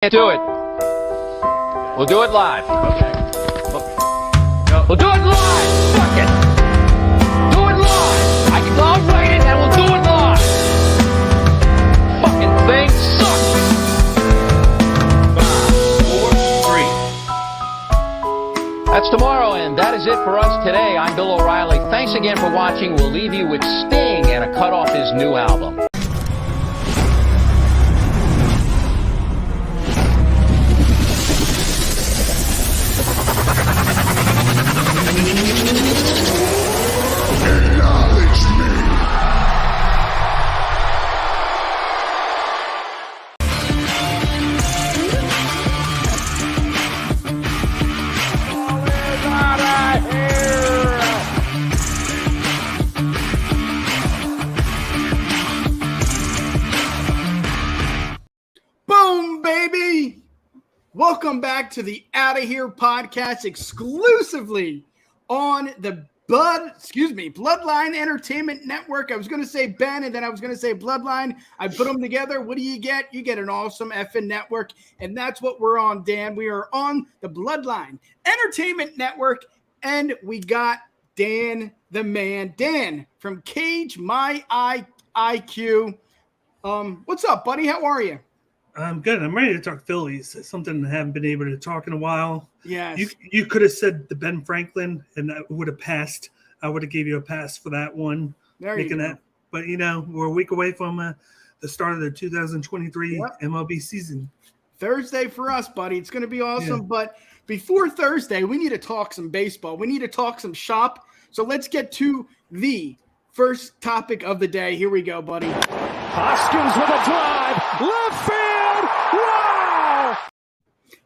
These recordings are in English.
Can't do it. We'll do it live. Okay. We'll do it live. Fuck it. Do it live. I'll write it and we'll do it live. Fucking thing sucks. 5, 4, 3. That's tomorrow, and that is it for us today. I'm Bill O'Reilly. Thanks again for watching. We'll leave you with Sting and a cut off his new album. Welcome back to the Outta Here podcast, exclusively on the Bloodline Entertainment Network. I was going to say Ben, and then I was going to say Bloodline. I put them together. What do you get? You get an awesome effing network, and that's what we're on, Dan. We are on the Bloodline Entertainment Network, and we got Dan the Man. Dan from Cage My IQ. What's up, buddy? How are you? I'm good. I'm ready to talk Phillies. It's something I haven't been able to talk in a while. Yes. You could have said the Ben Franklin, and that would have passed. I would have gave you a pass for that one. There you go. But, we're a week away from the start of the 2023 MLB season. Thursday for us, buddy. It's going to be awesome. Yeah. But before Thursday, we need to talk some baseball. We need to talk some shop. So let's get to the first topic of the day. Here we go, buddy. Hoskins with a drive. Left field. Wow!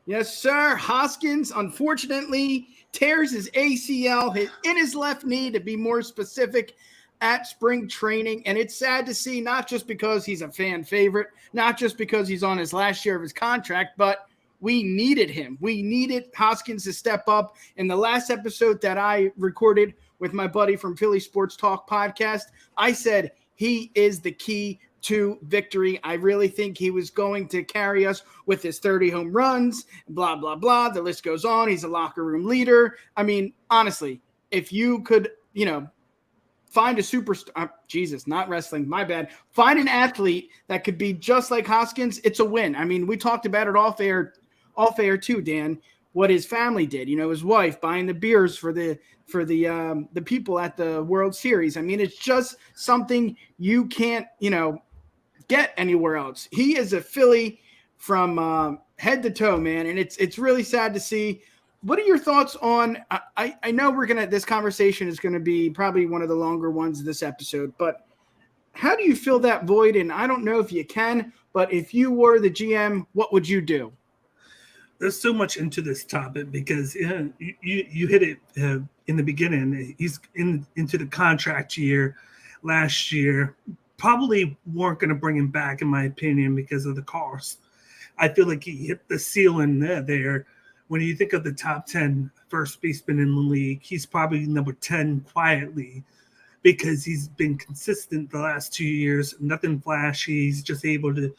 Yes, sir. Hoskins, unfortunately, tears his ACL in his left knee, to be more specific, at spring training. And it's sad to see, not just because he's a fan favorite, not just because he's on his last year of his contract, but we needed him. We needed Hoskins to step up. In the last episode that I recorded with my buddy from Philly Sports Talk podcast, I said he is the key to victory. I really think he was going to carry us with his 30 home runs, blah, blah, blah. The list goes on. He's a locker room leader. I mean, honestly, if you could, find a superstar, not wrestling, my bad. Find an athlete that could be just like Hoskins, it's a win. I mean, we talked about it off air too, Dan, what his family did, his wife buying the beers for the people at the World Series. I mean, it's just something you can't, get anywhere else. He is a Philly from head to toe, man, and it's really sad to see. What are your thoughts on? I know this conversation is gonna be probably one of the longer ones of this episode, but how do you fill that void? And I don't know if you can, but if you were the GM, what would you do? There's so much into this topic because you hit it in the beginning. He's into the contract year last year. Probably weren't going to bring him back, in my opinion, because of the cost. I feel like he hit the ceiling there. When you think of the top 10 first baseman in the league, he's probably number 10 quietly because he's been consistent the last 2 years. Nothing flashy. He's just able to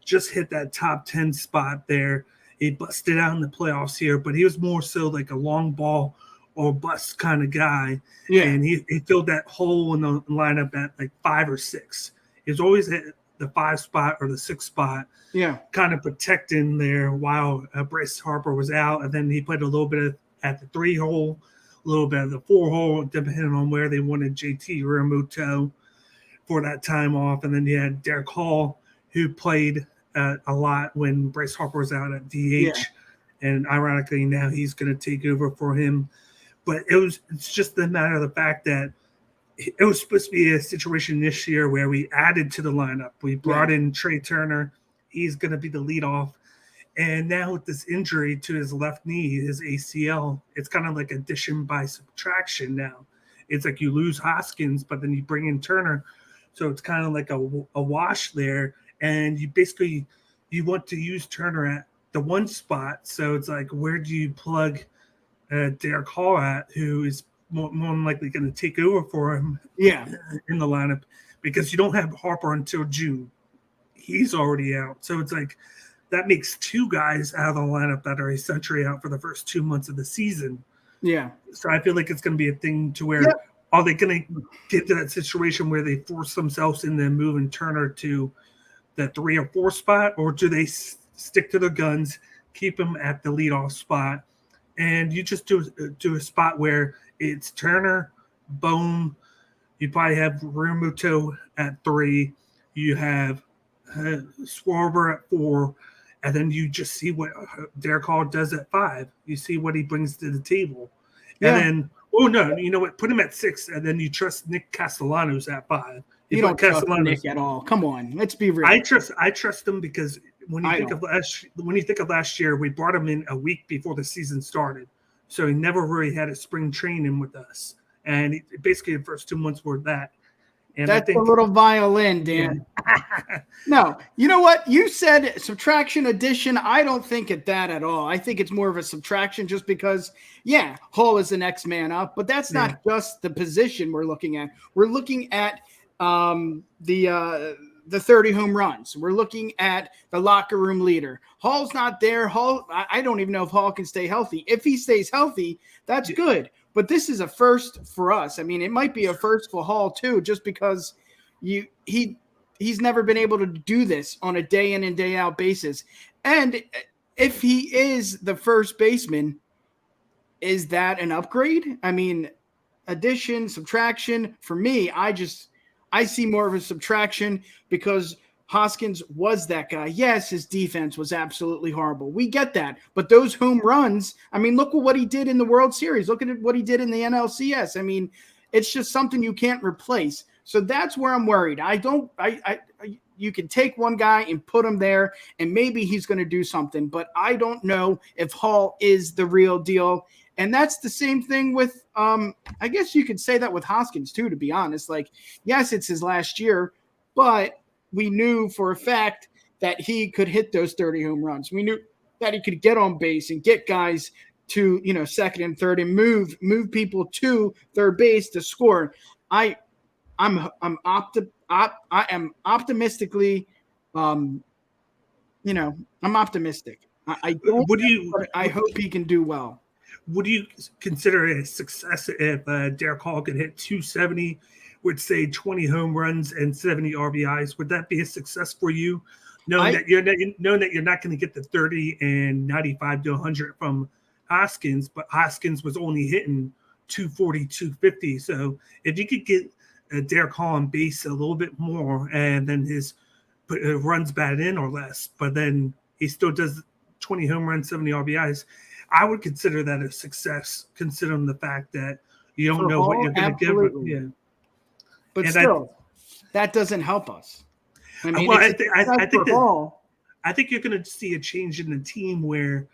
just hit that top 10 spot there. He busted out in the playoffs here, but he was more so like a long ball or bust kind of guy. Yeah. And he filled that hole in the lineup at like 5 or 6. He was always at the 5 spot or the 6 spot. Yeah. Kind of protecting there while Bryce Harper was out. And then he played a little bit at the 3 hole, a little bit of the 4 hole, depending on where they wanted JT Realmuto for that time off. And then you had Derek Hall, who played a lot when Bryce Harper was out at DH. Yeah. And ironically, now he's going to take over for him. But it's just a matter of the fact that it was supposed to be a situation this year where we added to the lineup. We brought in Trea Turner. He's going to be the leadoff. And now with this injury to his left knee, his ACL, it's kind of like addition by subtraction now. It's like you lose Hoskins, but then you bring in Turner. So it's kind of like a wash there. And you want to use Turner at the 1 spot. So it's like, where do you plug Derek Hall at, who is more than likely going to take over for him in the lineup, because you don't have Harper until June. He's already out. So it's like that makes 2 guys out of the lineup that are essentially out for the first 2 months of the season. Yeah. So I feel like it's going to be a thing to where are they going to get to that situation where they force themselves into moving Turner to the 3 or 4 spot, or do they stick to their guns, keep him at the leadoff spot, and you just do a spot where it's Turner, Bohm. You probably have Realmuto at 3. You have Schwarber at 4, and then you just see what Derek Hall does at 5. You see what he brings to the table, and then you know what? Put him at 6, and then you trust Nick Castellanos at 5. You don't trust Nick at all. Come on, let's be real. I trust him because when you think of last year, we brought him in a week before the season started, so he never really had a spring training with us, and basically the first 2 months were that. And that's a little violin, Dan. Yeah. No, you know what? You said subtraction, addition. I don't think at that at all. I think it's more of a subtraction just because, Hall is the next man up, but that's not just the position we're looking at. We're looking at the 30 home runs. We're looking at the locker room leader. Hall's not there. Hall, I don't even know if Hall can stay healthy. If he stays healthy, that's good. But this is a first for us. I mean, it might be a first for Hall too, just because he's never been able to do this on a day in and day out basis. And if he is the first baseman, is that an upgrade? I mean, addition, subtraction. For me, I see more of a subtraction because Hoskins was that guy. Yes, his defense was absolutely horrible. We get that. But those home runs, I mean, look at what he did in the World Series. Look at what he did in the NLCS. I mean, it's just something you can't replace. So that's where I'm worried. You can take one guy and put him there, and maybe he's going to do something. But I don't know if Hall is the real deal. And that's the same thing with, I guess you could say that with Hoskins too, to be honest. Like, yes, it's his last year, but we knew for a fact that he could hit those 30 home runs. We knew that he could get on base and get guys to, second and third and move people to third base to score. I am optimistically, I'm optimistic. I hope he can do well. Would you consider it a success if Derek Hall could hit 270 with, say, 20 home runs and 70 RBIs? Would that be a success for you, knowing that you're not going to get the 30 and 95 to 100 from Hoskins, but Hoskins was only hitting 240, 250. So if you could get Derek Hall on base a little bit more, and then his runs batted in or less, but then he still does 20 home runs, 70 RBIs, I would consider that a success, considering the fact that you don't know what you're going to give him. Yeah. But and still, that doesn't help us. I mean, I think you're going to see a change in the team where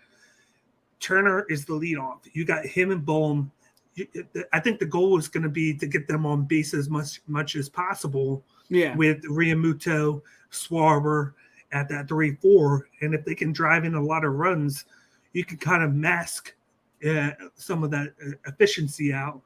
Turner is the leadoff. You got him and Bohm. I think the goal is going to be to get them on base as much as possible. Yeah. With Realmuto, Schwarber at that 3-4, and if they can drive in a lot of runs, you can kind of mask some of that efficiency out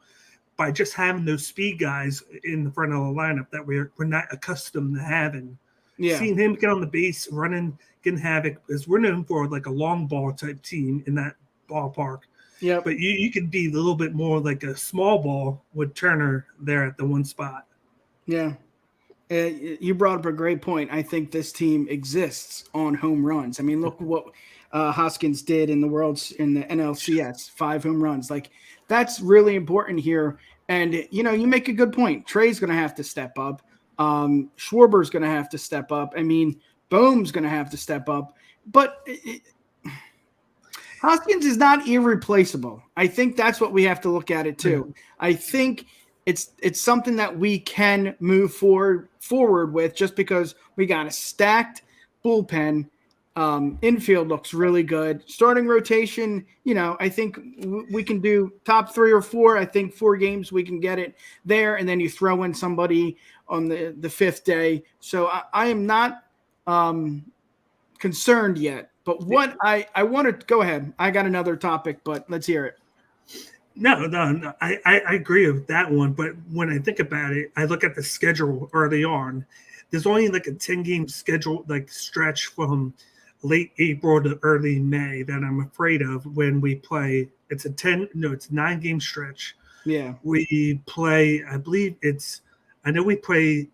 by just having those speed guys in the front of the lineup that we're not accustomed to having. Yeah. Seeing him get on the base, running, getting havoc, because we're known for like a long ball type team in that ballpark. Yeah. But you could be a little bit more like a small ball with Turner there at the one spot. Yeah. You brought up a great point. I think this team exists on home runs. I mean, look what Hoskins did in the NLCS, 5 home runs. Like, that's really important here. And, you make a good point. Trea's going to have to step up. Schwarber's going to have to step up. I mean, Bohm's going to have to step up. But Hoskins is not irreplaceable. I think that's what we have to look at it too. Mm-hmm. I think it's something that we can move forward with, just because we got a stacked bullpen. Infield looks really good. Starting rotation, I think we can do top 3 or 4. I think 4 games we can get it there, and then you throw in somebody on the 5th day. So I am not concerned yet. But what I want to go ahead. I got another topic, but let's hear it. No. I agree with that one. But when I think about it, I look at the schedule early on. There's only like a 10-game schedule, like stretch from late April to early May that I'm afraid of when we play. It's a 9-game stretch. Yeah. We play, I know we play,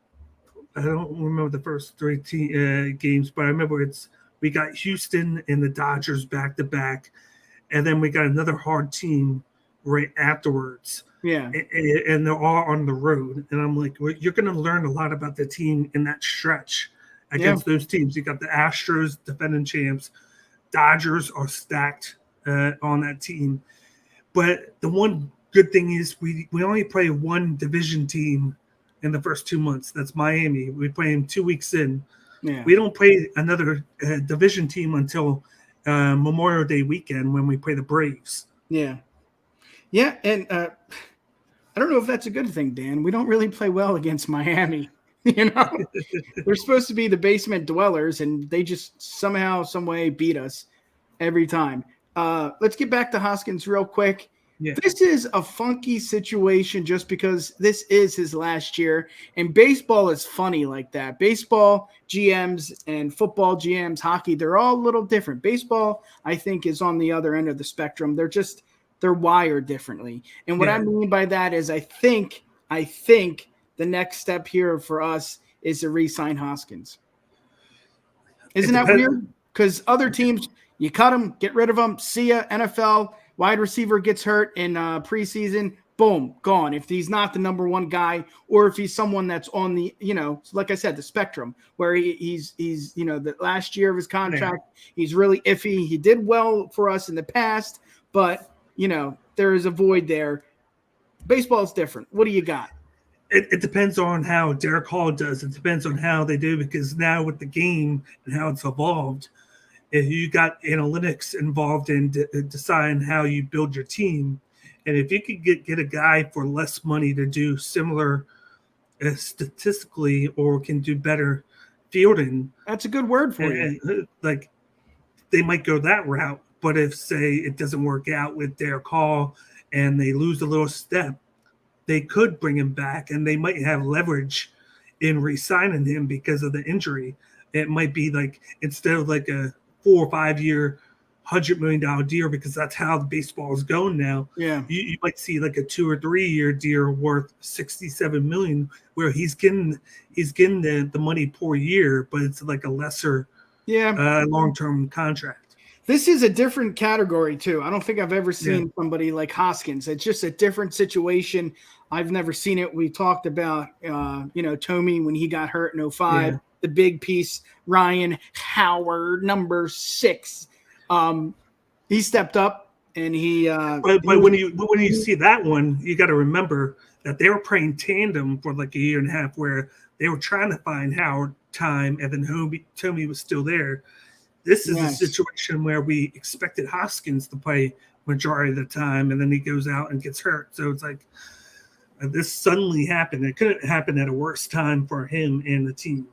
I don't remember the first three games, but I remember we got Houston and the Dodgers back to back, and then we got another hard team right afterwards. Yeah. And they're all on the road. And I'm like, well, you're going to learn a lot about the team in that stretch against those teams. You got the Astros, defending champs. Dodgers are stacked on that team. But the one good thing is we only play one division team in the first 2 months. That's Miami. We play them 2 weeks in. Yeah. We don't play another division team until Memorial Day weekend when we play the Braves. Yeah. Yeah, and I don't know if that's a good thing, Dan. We don't really play well against Miami. They're supposed to be the basement dwellers, and they just somehow, some way beat us every time. Let's get back to Hoskins real quick. Yeah. This is a funky situation just because this is his last year, and baseball is funny like that. Baseball GMs and football GMs, hockey, they're all a little different. Baseball, I think, is on the other end of the spectrum. They're wired differently. And what I mean by that is I think the next step here for us is to re-sign Hoskins. Isn't that weird? Because other teams, you cut them, get rid of them, see ya, NFL, wide receiver gets hurt in preseason, boom, gone. If he's not the number one guy, or if he's someone that's on the, like I said, the spectrum, where he's the last year of his contract, he's really iffy. He did well for us in the past, but there is a void there. Baseball is different. What do you got? It depends on how Derek Hall does. It depends on how they do, because now with the game and how it's evolved, if you got analytics involved in deciding how you build your team, and if you could get a guy for less money to do similar statistically or can do better fielding, that's a good word for you. Like, they might go that route. But if, say, it doesn't work out with Derek Hall and they lose a little step, they could bring him back, and they might have leverage in re-signing him because of the injury. It might be like, instead of like a 4 or 5 year, $100 million deal, because that's how the baseball is going now. Yeah, you might see like a 2 or 3 year deal worth $67 million, where he's getting the money per year, but it's like a lesser long-term contract. This is a different category, too. I don't think I've ever seen somebody like Hoskins. It's just a different situation. I've never seen it. We talked about, Tomey when he got hurt in 2005, the big piece, Ryan Howard, number 6. He stepped up, and he but when you see that one, you got to remember that they were playing tandem for like a year and a half, where they were trying to find Howard time, and then Tomey was still there. This is a situation where we expected Hoskins to play majority of the time, and then he goes out and gets hurt. So it's like, this suddenly happened. It couldn't happen at a worse time for him and the team.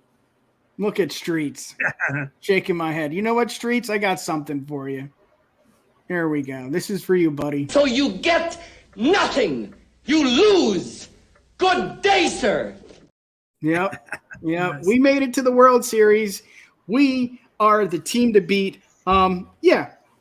Look at Streets. Shaking my head. You know what, Streets? I got something for you. Here we go. This is for you, buddy. So you get nothing. You lose. Good day, sir. Yep. Nice. We made it to the World Series. We are the team to beat. I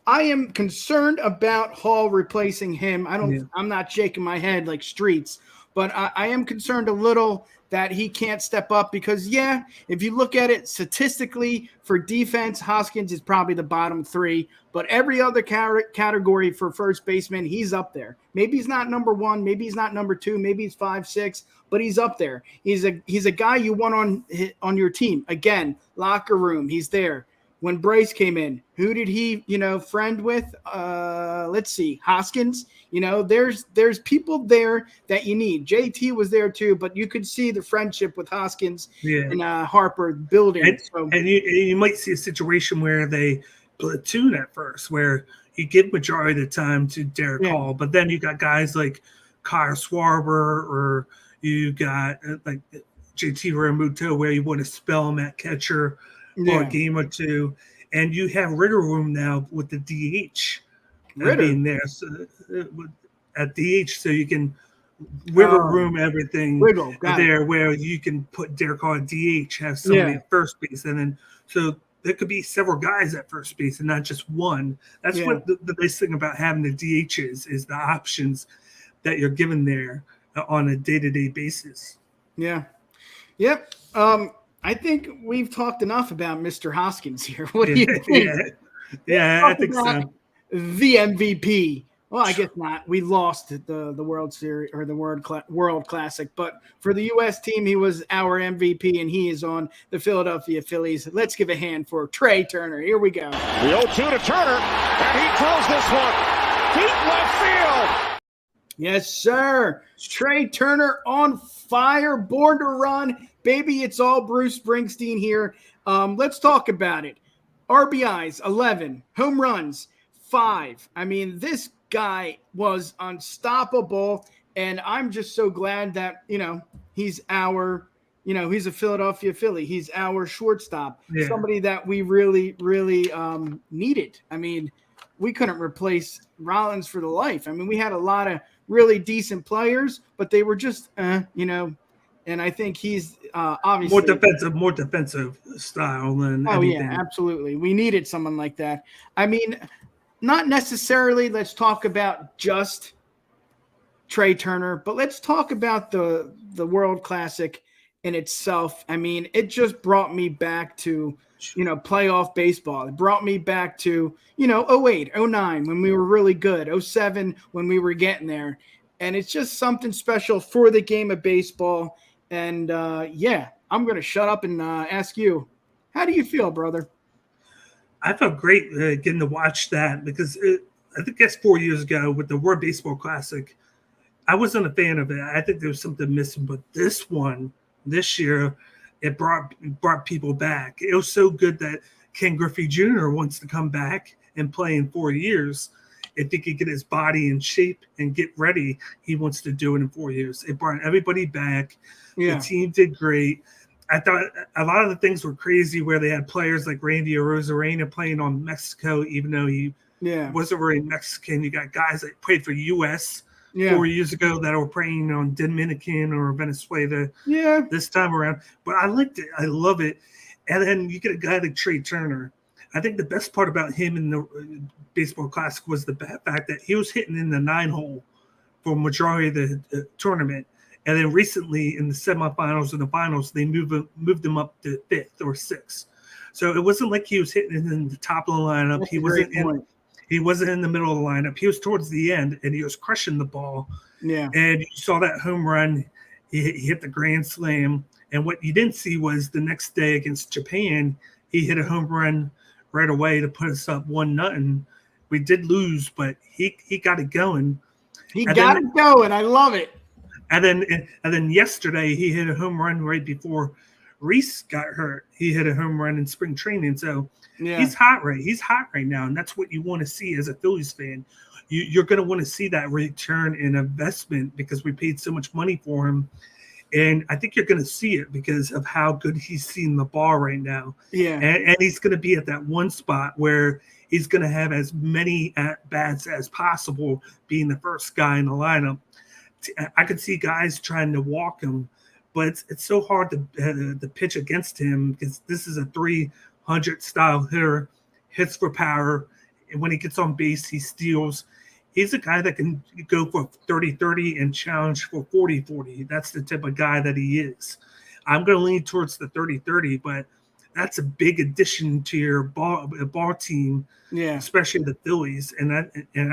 am concerned about Hall replacing him. I'm not shaking my head like Streets, but I am concerned a little that he can't step up, because if you look at it statistically for defense, Hoskins is probably the bottom 3, but every other category for first baseman, he's up there. Maybe he's not number 1, maybe he's not number 2, maybe he's 5, 6, but he's up there. He's a guy you want on your team. Again, locker room, he's there. When Bryce came in, who did he, friend with? Let's see, Hoskins. There's people there that you need. JT was there too, but you could see the friendship with Hoskins and Harper building. And you might see a situation where they platoon at first, where you give majority of the time to Derek Hall, but then you got guys like Kyle Schwarber, or you got like JT Realmuto, where you want to spell him at catcher for a game or two, and you have Ritter room now with the DH being there at DH, so you can Ritter room everything there, where you can put Derek Hall at DH, have somebody at first base, and then so there could be several guys at first base and not just one. That's what the nice thing about having the DH is the options that you're given there on a day-to-day basis. Yeah. Yep. I think we've talked enough about Mr. Hoskins here. What do you think? Yeah, I think so. The MVP. Well, I guess not. We lost the World Series or the World Classic, but for the U.S. team, he was our MVP, and he is on the Philadelphia Phillies. Let's give a hand for Trea Turner. Here we go. The 0-2 to Turner, and he drills this one deep left field. Yes, sir. Trea Turner on fire, born to run. Baby, it's all Bruce Springsteen here. Let's talk about it. RBIs, 11. Home runs, 5. I mean, this guy was unstoppable, and I'm just so glad that, he's he's a Philadelphia Philly. He's our shortstop, somebody that we really, really needed. I mean, we couldn't replace Rollins for the life. I mean, we had a lot of really decent players, but they were just, and I think he's obviously more defensive style than anything. Yeah, absolutely. We needed someone like that. I mean, not necessarily let's talk about just Trea Turner, but let's talk about the World Classic in itself. I mean, it just brought me back to, playoff baseball. It brought me back to, 08, 09 when we were really good, 07 when we were getting there. And it's just something special for the game of baseball. And, I'm going to shut up and ask you, how do you feel, brother? I felt great getting to watch that because I think that's 4 years ago with the World Baseball Classic. I wasn't a fan of it. I think there was something missing. But this year, it brought people back. It was so good that Ken Griffey Jr. wants to come back and play in 4 years. If he could get his body in shape and get ready, he wants to do it in 4 years. It brought everybody back. Yeah. The team did great. I thought a lot of the things were crazy where they had players like Randy Arozarena playing on Mexico, even though he wasn't really Mexican. You got guys that played for U.S. 4 years ago that were playing on Dominican or Venezuela this time around. But I liked it. I love it. And then you get a guy like Trea Turner. I think the best part about him in the Baseball Classic was the fact that he was hitting in the 9-hole for majority of the tournament. And then recently in the semifinals and the finals, they moved him up to 5th or 6th. So it wasn't like he was hitting in the top of the lineup. That's he wasn't in the middle of the lineup. He was towards the end, and he was crushing the ball. Yeah. And you saw that home run. He hit the grand slam. And what you didn't see was the next day against Japan, he hit a home run right away to put us up 1-0. We did lose, but he got it going. He got it going. I love it. And then yesterday he hit a home run right before Rhys got hurt. He hit a home run in spring training. So he's hot right now, and that's what you want to see as a Phillies fan. You're going to want to see that return in investment because we paid so much money for him. And I think you're going to see it because of how good he's seeing the ball right now. Yeah. And he's going to be at that one spot where he's going to have as many at-bats as possible being the first guy in the lineup. I could see guys trying to walk him, but it's so hard to pitch against him because this is a 300 style hitter, hits for power. And when he gets on base, he steals. He's a guy that can go for 30-30 and challenge for 40-40. That's the type of guy that he is. I'm going to lean towards the 30-30, but that's a big addition to your ball team, especially the Phillies. And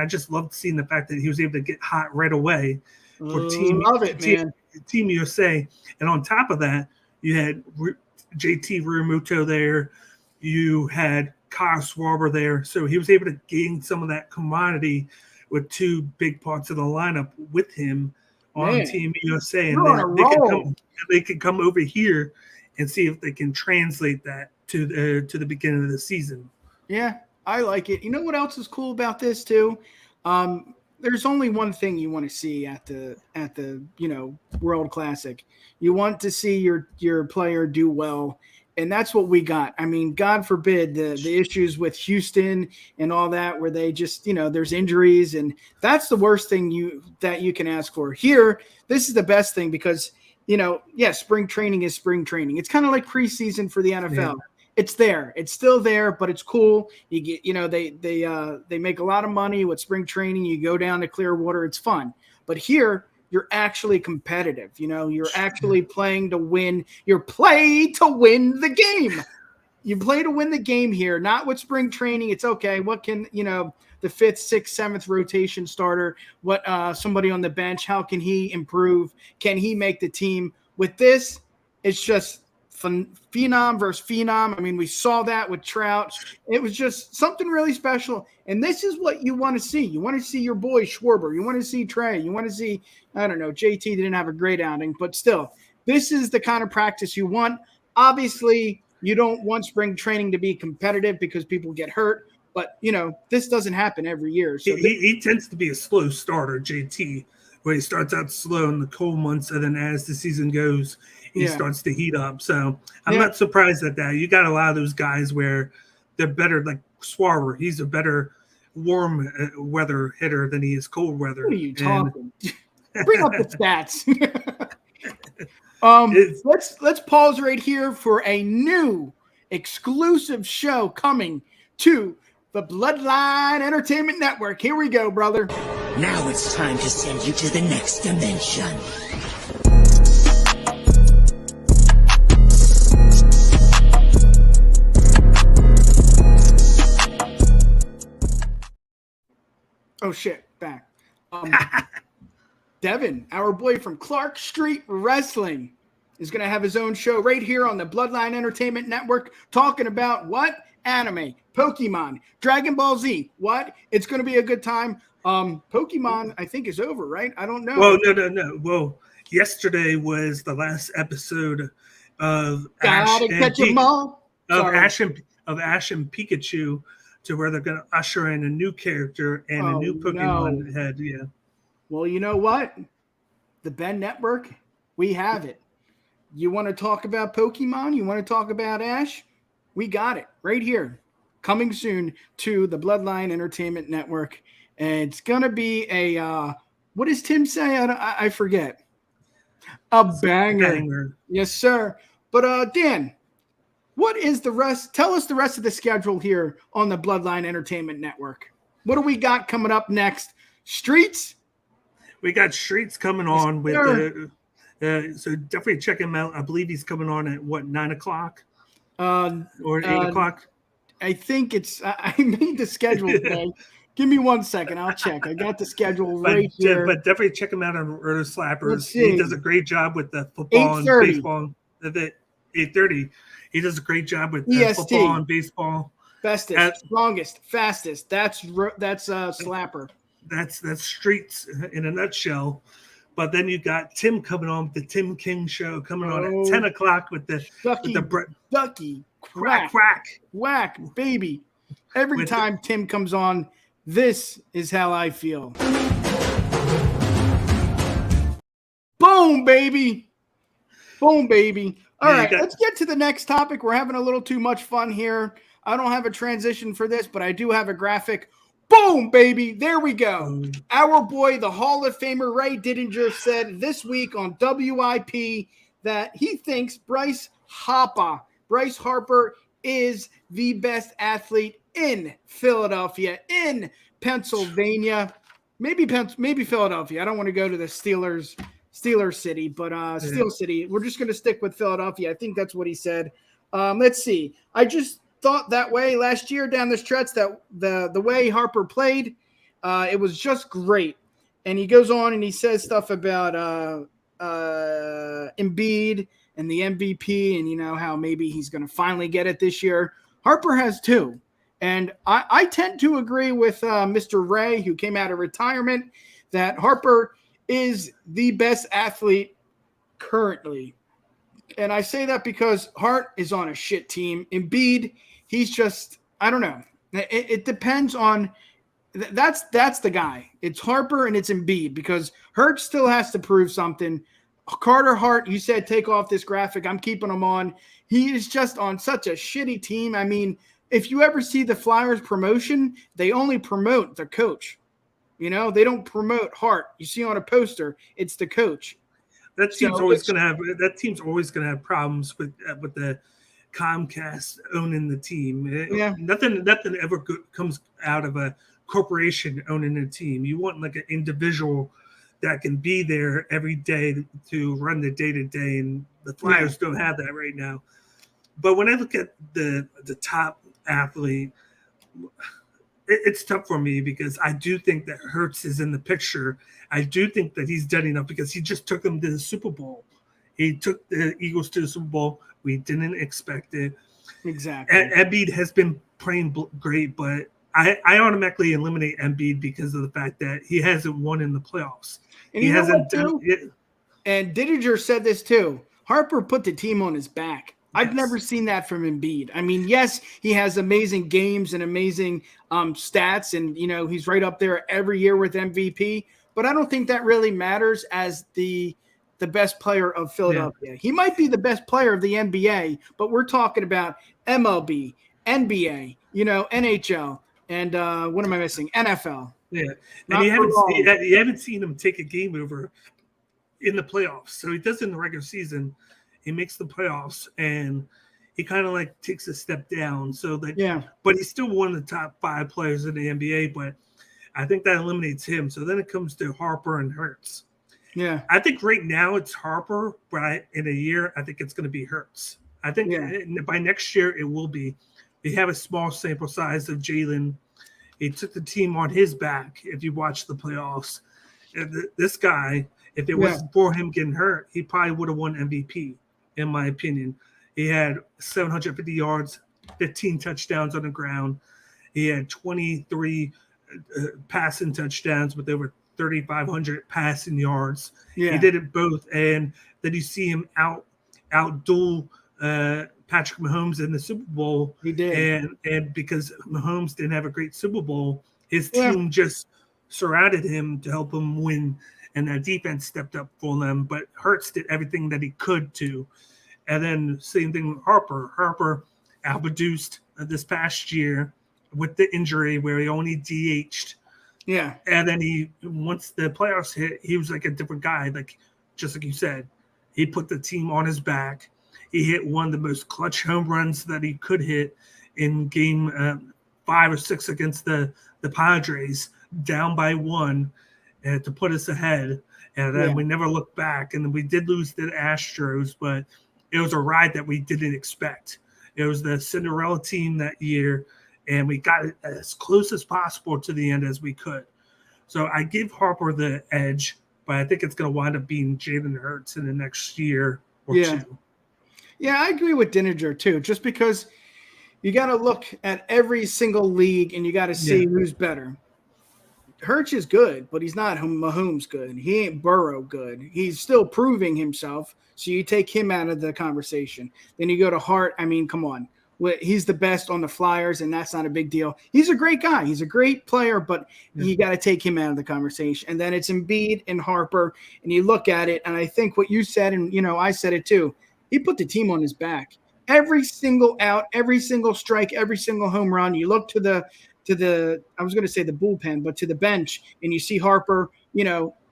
I just loved seeing the fact that he was able to get hot right away for Team USA. And on top of that, you had JT Realmuto there. You had Kyle Schwarber there. So he was able to gain some of that commodity with two big parts of the lineup with him on Team USA. And then they can come over here and see if they can translate that to the beginning of the season. Yeah, I like it. You know what else is cool about this too? There's only one thing you want to see at the World Classic. You want to see your player do well, and that's what we got. I mean, God forbid the issues with Houston and all that, where they just there's injuries, and that's the worst thing you can ask for. Here, this is the best thing because spring training is spring training. It's kind of like preseason for the NFL. it's there. It's still there, but it's cool. You get, they make a lot of money with spring training. You go down to Clearwater, it's fun. But here, you're actually competitive. You're actually playing to win. You're played to win the game. You play to win the game here, not with spring training. It's okay. What can, the 5th, 6th, 7th rotation starter, what somebody on the bench, how can he improve? Can he make the team? With this, it's just phenom versus phenom. I mean, we saw that with Trout. It was just something really special. And this is what you want to see. You want to see your boy Schwarber. You want to see Trey. You want to see, I don't know, JT didn't have a great outing, but still, this is the kind of practice you want. Obviously, you don't want spring training to be competitive because people get hurt. But, this doesn't happen every year. So he tends to be a slow starter, JT, where he starts out slow in the cold months, and then as the season goes, he starts to heat up. So I'm not surprised at that. You got a lot of those guys where they're better, like Schwarber. He's a better warm weather hitter than he is cold weather. What are you talking? Bring up the stats. Let's pause right here for a new exclusive show coming to the Bloodline Entertainment Network. Here we go, brother. Now it's time to send you to the next dimension. Oh, shit. Back. Devin, our boy from Clark Street Wrestling, is going to have his own show right here on the Bloodline Entertainment Network talking about what? Anime, Pokemon, Dragon Ball Z. What? It's going to be a good time. Pokemon, I think, is over, right? I don't know. Well, no. Well, yesterday was the last episode of Ash and Pikachu, to where they're going to usher in a new character and a new Pokemon head. Yeah. Well, you know what? The Ben Network, we have it. You want to talk about Pokemon? You want to talk about Ash? We got it right here. Coming soon to the Bloodline Entertainment Network. And it's going to be a, what does Tim say? I forget. A banger. Yes, sir. But Dan, what is the rest? Tell us the rest of the schedule here on the Bloodline Entertainment Network. What do we got coming up next? Streets? We got Streets coming on with so definitely check him out. I believe he's coming on at 9 o'clock? Or 8 o'clock? I think it's I made the schedule today. Give me 1 second. I'll check. I got the schedule right here. But definitely check him out on Roto Slappers. He does a great job with the football and baseball. At 8:30. He does a great job with football and baseball. Bestest, strongest, fastest. That's Slapper. That's Streets in a nutshell. But then you got Tim coming on with the Tim King Show coming on at 10 o'clock with the Ducky, whack, baby. Every time Tim comes on, this is how I feel. Boom, baby. Boom, baby. All right, let's get to the next topic. We're having a little too much fun here. I don't have a transition for this, but I do have a graphic. Boom, baby. There we go. Our boy, the Hall of Famer Ray Didinger, said this week on WIP that he thinks Bryce Harper is the best athlete in Philadelphia, in Pennsylvania, maybe Philadelphia. I don't want to go to the Steeler City, but Steel City. We're just going to stick with Philadelphia. I think that's what he said. Let's see. I just thought that way last year down the stretch that the way Harper played, it was just great. And he goes on and he says stuff about Embiid and the MVP and, how maybe he's going to finally get it this year. Harper has too. And I tend to agree with Mr. Ray, who came out of retirement, that Harper is the best athlete currently. And I say that because Hart is on a shit team. Embiid, he's just, I don't know. It depends on that's the guy. It's Harper and it's Embiid because Hurt still has to prove something. Carter Hart, you said take off this graphic. I'm keeping him on. He is just on such a shitty team. I mean, if you ever see the Flyers promotion, they only promote the coach. They don't promote Hart. You see on a poster, it's the coach. That team's always going to have problems with the Comcast owning the team. Yeah. Nothing ever comes out of a corporation owning a team. You want like an individual that can be there every day to run the day-to-day, and the Flyers don't have that right now. But when I look at the top athlete, it's tough for me because I do think that Hurts is in the picture. I do think that he's done enough because he just took them to the Super Bowl. He took the Eagles to the Super Bowl. We didn't expect it. Exactly. Embiid has been playing great, but I automatically eliminate Embiid because of the fact that he hasn't won in the playoffs. And he you know hasn't what, done it. And Didinger said this too. Harper put the team on his back. I've Yes. never seen that from Embiid. I mean, yes, he has amazing games and amazing stats, and he's right up there every year with MVP. But I don't think that really matters as the best player of Philadelphia. Yeah. He might be the best player of the NBA, but we're talking about MLB, NBA, NHL, and what am I missing? NFL. Yeah, and you haven't seen him take a game over in the playoffs. So he does in the regular season. He makes the playoffs, and he kind of like takes a step down. So but he's still one of the top 5 players in the NBA. But I think that eliminates him. So then it comes to Harper and Hurts. Yeah, I think right now it's Harper, but in a year I think it's going to be Hurts. I think by next year it will be. We have a small sample size of Jalen. He took the team on his back. If you watch the playoffs, this guy, if it wasn't for him getting hurt, he probably would have won MVP. In my opinion, he had 750 yards, 15 touchdowns on the ground. He had 23 passing touchdowns with over 3,500 passing yards. Yeah. He did it both, and then you see him outduel Patrick Mahomes in the Super Bowl. He did, and because Mahomes didn't have a great Super Bowl, his team just surrounded him to help him win, and that defense stepped up for them. But Hurts did everything that he could to. And then same thing with Harper. Harper outproduced this past year with the injury where he only DH'd. Yeah. And then once the playoffs hit, he was like a different guy. Like, just like you said, he put the team on his back. He hit one of the most clutch home runs that he could hit in game 5 or 6 against the Padres, down by 1 to put us ahead. And then we never looked back. And then we did lose to the Astros, but it was a ride that we didn't expect. It was the Cinderella team that year, and we got it as close as possible to the end as we could. So I give Harper the edge, but I think it's going to wind up being Jalen Hurts in the next year or 2. Yeah, I agree with Dininger too, just because you got to look at every single league and you got to see who's better. Hurts is good, but he's not Mahomes good. He ain't Burrow good. He's still proving himself, so you take him out of the conversation. Then you go to Hart. I mean, come on. He's the best on the Flyers, and that's not a big deal. He's a great guy. He's a great player, but you got to take him out of the conversation. And then it's Embiid and Harper, and you look at it, and I think what you said, and I said it too, he put the team on his back. Every single out, every single strike, every single home run, you look to the I was going to say the bullpen, but to the bench, and you see Harper,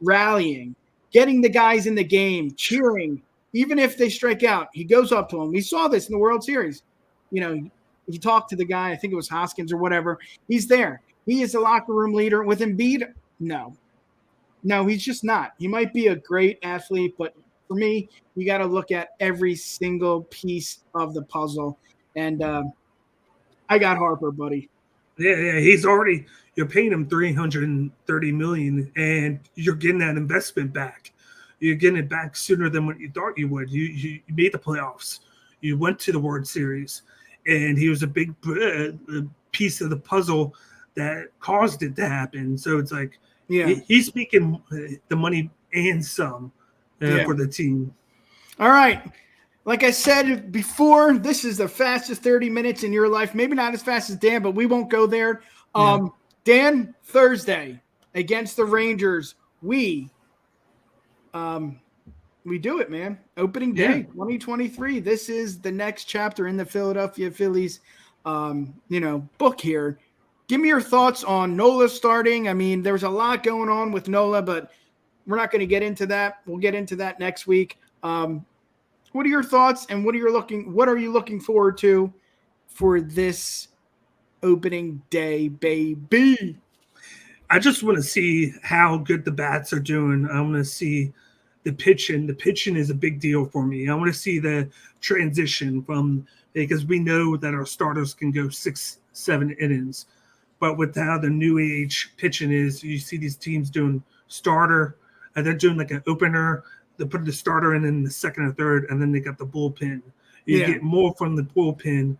rallying, getting the guys in the game, cheering, even if they strike out. He goes up to them. We saw this in the World Series. He talked to the guy, I think it was Hoskins or whatever. He's there. He is a locker room leader. With Embiid, no, he's just not. He might be a great athlete, but for me, you got to look at every single piece of the puzzle. And I got Harper, buddy. Yeah, you're paying him $330 million, and you're getting that investment back. You're getting it back sooner than what you thought you would. You made the playoffs. You went to the World Series, and he was a big piece of the puzzle that caused it to happen. So it's like, he's making the money and some for the team. All right. Like I said before, this is the fastest 30 minutes in your life. Maybe not as fast as Dan, but we won't go there. Dan, Thursday against the Rangers, we do it, man. Opening day, 2023. This is the next chapter in the Philadelphia Phillies, book here. Give me your thoughts on Nola starting. I mean, there's a lot going on with Nola, but we're not going to get into that. We'll get into that next week. What are your thoughts, and what are you looking forward to for this opening day, baby? I just want to see how good the bats are doing. I want to see the pitching. The pitching is a big deal for me. I want to see the transition because we know that our starters can go 6-7 innings. But with how the new age pitching is, you see these teams doing starter, and they're doing like an opener. They put the starter in the second or third, and then they got the bullpen. You get more from the bullpen,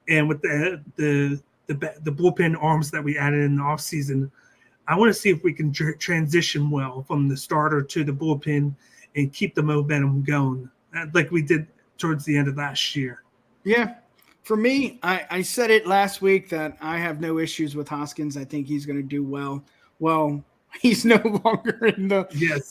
and with the bullpen arms that we added in the offseason, I want to see if we can transition well from the starter to the bullpen and keep the momentum going, like we did towards the end of last year. Yeah. For me, I said it last week that I have no issues with Hoskins. I think he's going to do well. Well, he's no longer in the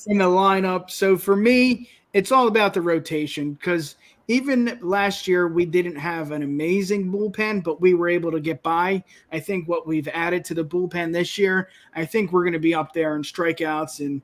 lineup. So for me, it's all about the rotation, because even last year we didn't have an amazing bullpen, but we were able to get by. I think what we've added to the bullpen this year, I think we're going to be up there in strikeouts and,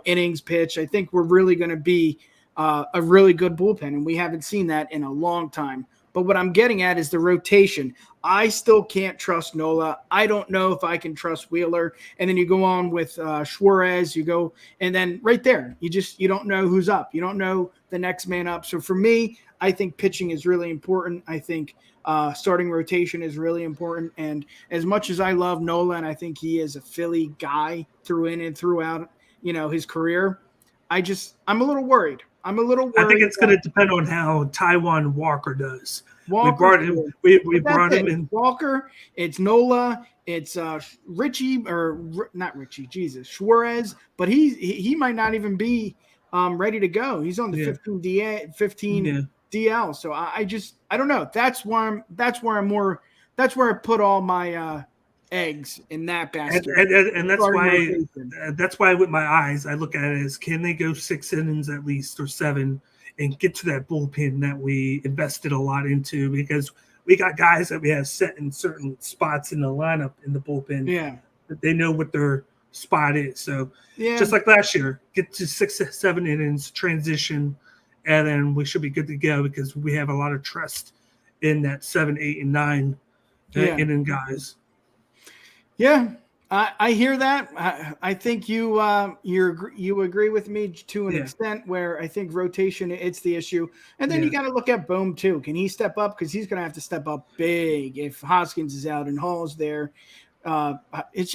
innings pitched. I think we're really going to be a really good bullpen, and we haven't seen that in a long time. But what I'm getting at is the rotation. I still can't trust Nola. I don't know if I can trust Wheeler. And then you go on with Suarez. And then right there, you don't know who's up. You don't know the next man up. So for me, I think pitching is really important. I think starting rotation is really important. And as much as I love Nola, and I think he is a Philly guy through in and throughout, his career, I'm a little worried. I think it's going to depend on how Taijuan Walker does. Walker, we brought him in. Walker, it's Nola, it's Richie, or not Richie, Jesus, Suarez, but he might not even be ready to go. He's on the 15 DL. So I don't know. That's where I put all my eggs in that basket. And that's why with my eyes, I look at it as, can they go 6 innings at least, or 7, and get to that bullpen that we invested a lot into, because we got guys that we have set in certain spots in the lineup in the bullpen. Yeah. That they know what their spot is. So just like last year, get to 6-7 innings, transition, and then we should be good to go, because we have a lot of trust in that 7, 8, and 9 inning guys. Yeah, I hear that. I think you agree with me to an extent, where I think rotation, it's the issue. And then you got to look at Bohm too. Can he step up? Because he's going to have to step up big if Hoskins is out and Hall's there. It's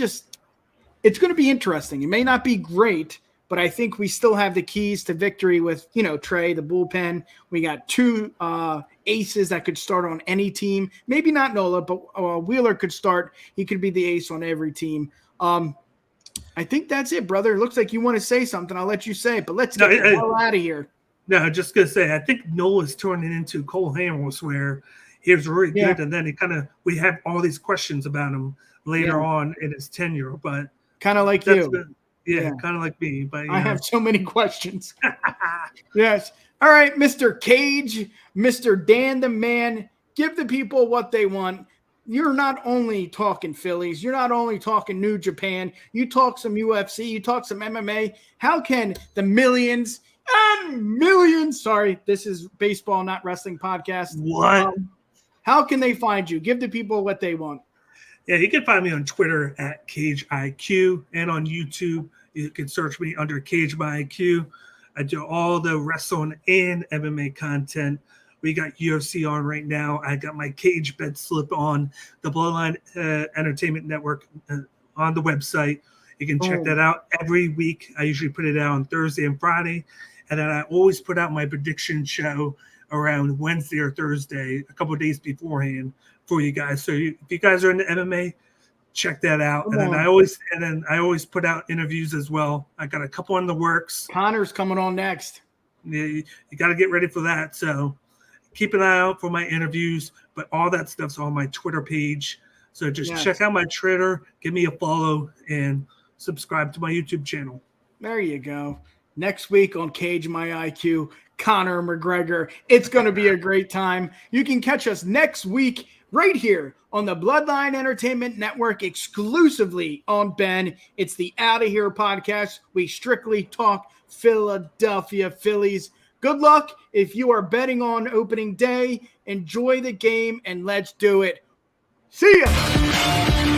going to be interesting. It may not be great, but I think we still have the keys to victory with, Trea, the bullpen. We got 2 aces that could start on any team. Maybe not Nola, but Wheeler could start. He could be the ace on every team. I think that's it, brother. It looks like you want to say something. I'll let you say it, but let's get the hell out of here. No, just going to say, I think Nola's turning into Cole Hamels, where he was really good, and then we have all these questions about him later on in his tenure, but kind of like you. Kind of like me. But I have so many questions. Yes. All right, Mr. Cage, Mr. Dan the Man, give the people what they want. You're not only talking Phillies, you're not only talking New Japan, you talk some UFC, you talk some MMA. How can the millions and millions, sorry, this is baseball, not wrestling podcast. What? How can they find you? Give the people what they want. Yeah, you can find me on Twitter at CageIQ, and on YouTube, you can search me under Cage by IQ. I do all the wrestling and MMA content. We got UFC on right now. I got my Cage bed slip on the Bloodline Entertainment Network on the website. You can check that out every week. I usually put it out on Thursday and Friday. And then I always put out my prediction show around Wednesday or Thursday, a couple of days beforehand for you guys. So if you guys are into MMA, check that out. And then I always put out interviews as well. I got a couple in the works. Connor's coming on next. Yeah, you got to get ready for that. So keep an eye out for my interviews, but all that stuff's on my Twitter page. So just check out my Twitter, give me a follow, and subscribe to my YouTube channel. There you go. Next week on Cage My IQ, Conor McGregor. It's going to be a great time. You can catch us next week right here on the Bloodline Entertainment Network, exclusively on Ben. It's the Outta Here podcast. We strictly talk Philadelphia Phillies. Good luck if you are betting on opening day. Enjoy the game, and let's do it. See ya.